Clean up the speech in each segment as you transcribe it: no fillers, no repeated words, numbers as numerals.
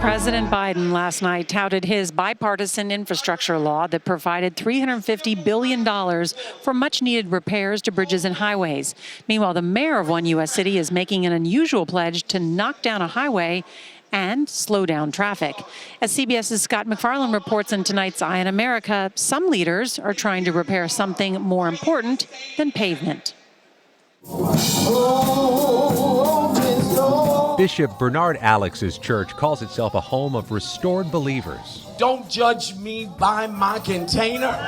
President Biden last night touted his bipartisan infrastructure law that provided $350 billion for much-needed repairs to bridges and highways. Meanwhile, the mayor of one U.S. city is making an unusual pledge to knock down a highway and slow down traffic. As CBS's Scott MacFarlane reports in tonight's Eye on America, some leaders are trying to repair something more important than pavement. Bishop Bernard Alex's church calls itself a home of restored believers. Don't judge me by my container.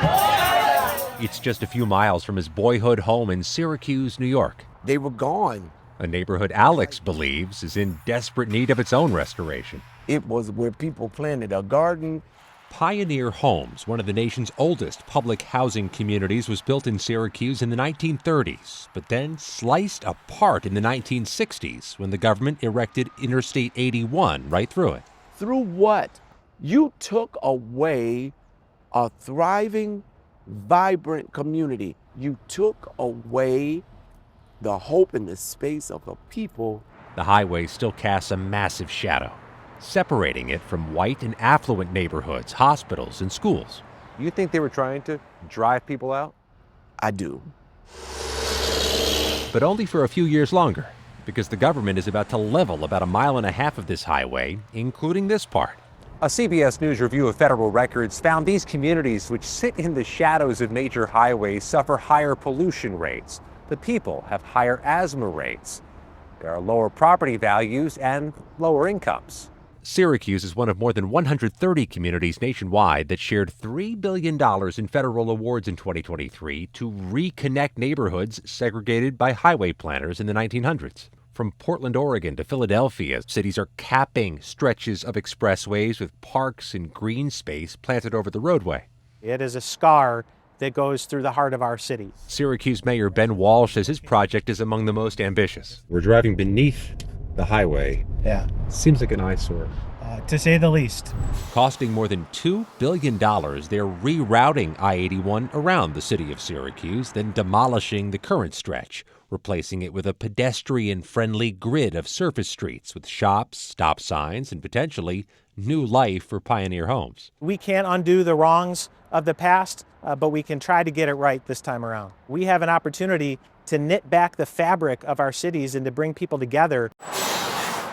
It's just a few miles from his boyhood home in Syracuse, New York. They were gone. A neighborhood Alex believes is in desperate need of its own restoration. It was where people planted a garden. Pioneer Homes, one of the nation's oldest public housing communities, was built in Syracuse in the 1930s, but then sliced apart in the 1960s when the government erected Interstate 81 right through it. Through what? You took away a thriving, vibrant community. You took away the hope and the space of the people. The highway still casts a massive shadow, separating it from white and affluent neighborhoods, hospitals, and schools. You think they were trying to drive people out? I do. But only for a few years longer, because the government is about to level about 1.5 miles of this highway, including this part. A CBS News review of federal records found these communities, which sit in the shadows of major highways, suffer higher pollution rates. The people have higher asthma rates. There are lower property values and lower incomes. Syracuse is one of more than 130 communities nationwide that shared $3 billion in federal awards in 2023 to reconnect neighborhoods segregated by highway planners in the 1900s. From Portland, Oregon to Philadelphia, cities are capping stretches of expressways with parks and green space planted over the roadway. It is a scar that goes through the heart of our city. Syracuse Mayor Ben Walsh says his project is among the most ambitious. We're driving beneath the highway. Yeah. Seems like an eyesore. To say the least. Costing more than $2 billion, they're rerouting I-81 around the city of Syracuse, then demolishing the current stretch, replacing it with a pedestrian-friendly grid of surface streets with shops, stop signs, and potentially new life for Pioneer Homes. We can't undo the wrongs of the past, but we can try to get it right this time around. We have an opportunity to knit back the fabric of our cities and to bring people together.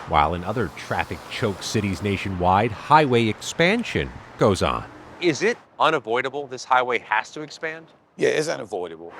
While in other traffic-choked cities nationwide, highway expansion goes on. Is it unavoidable this highway has to expand? Yeah, it's unavoidable.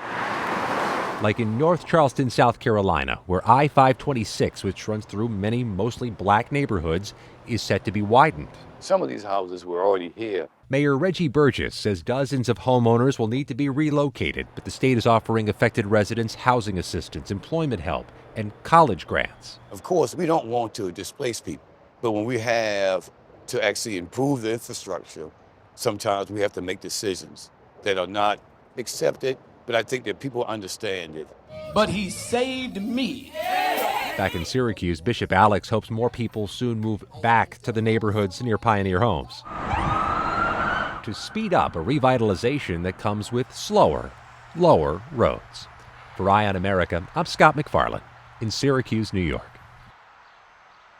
Like in North Charleston, South Carolina, where I-526, which runs through many mostly black neighborhoods, is set to be widened. Some of these houses were already here. Mayor Reggie Burgess says dozens of homeowners will need to be relocated, but the state is offering affected residents housing assistance, employment help, and college grants. Of course, we don't want to displace people, but when we have to actually improve the infrastructure, sometimes we have to make decisions that are not accepted, but I think that people understand it. But he saved me. Back in Syracuse, Bishop Alex hopes more people soon move back to the neighborhoods near Pioneer Homes to speed up a revitalization that comes with slower, lower roads. For Eye on America, I'm Scott MacFarlane in Syracuse, New York.